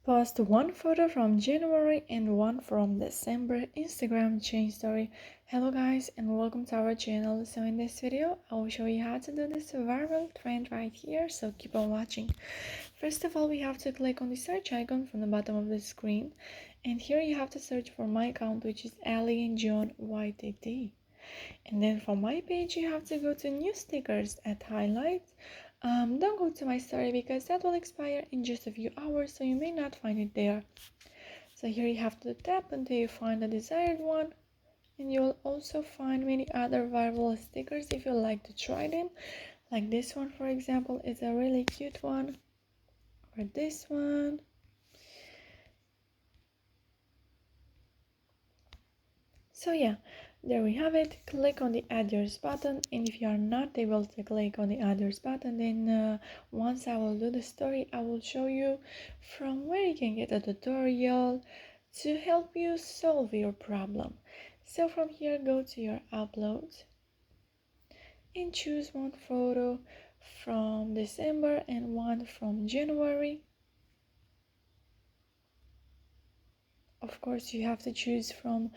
Post one photo from January and one from December Instagram change story. Hello guys and welcome to our channel. So in this video I will show you how to do this viral trend right here, so keep on watching. First of all, we have to click on the search icon from the bottom of the screen, and here you have to search for my account, which is Ali and John YTT. And then for my page you have to go to new stickers at highlights. Don't go to my story because that will expire in just a few hours, so you may not find it there. So here you have to tap until you find the desired one, and you'll also find many other viral stickers if you like to try them. Like this one, for example, is a really cute one, or this one. So yeah, there we have it. Click on the add yours button, and if you are not able to click on the add yours button, then once I will do the story, I will show you from where you can get a tutorial to help you solve your problem. So from here, go to your uploads and choose one photo from December and one from January. Of course, you have to choose from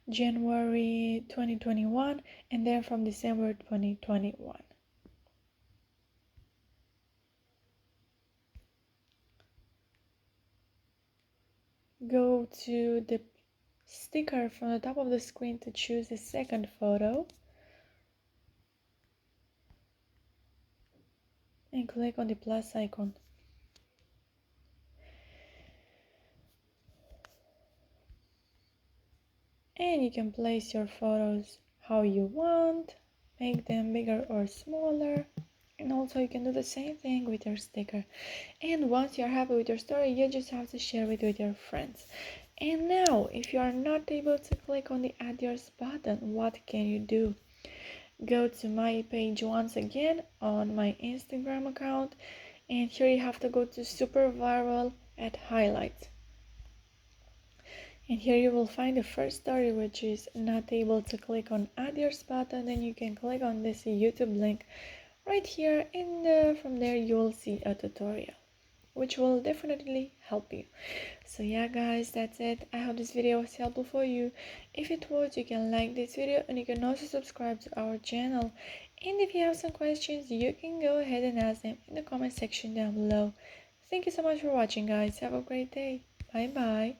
January 2021 and then from December 2021. Go to the sticker from the top of the screen to choose the second photo and click on the plus icon. And you can place your photos how you want, make them bigger or smaller, and also you can do the same thing with your sticker. And once you're happy with your story, you just have to share it with your friends. And now, if you are not able to click on the add yours button, what can you do? Go to my page once again on my Instagram account, and here you have to go to super viral at highlights. And here you will find the first story, which is not able to click on add yours button. Then you can click on this YouTube link right here, and from there you will see a tutorial which will definitely help you. So yeah guys, that's it. I hope this video was helpful for you. If it was, you can like this video and you can also subscribe to our channel. And if you have some questions, you can go ahead and ask them in the comment section down below. Thank you so much for watching guys. Have a great day. Bye bye.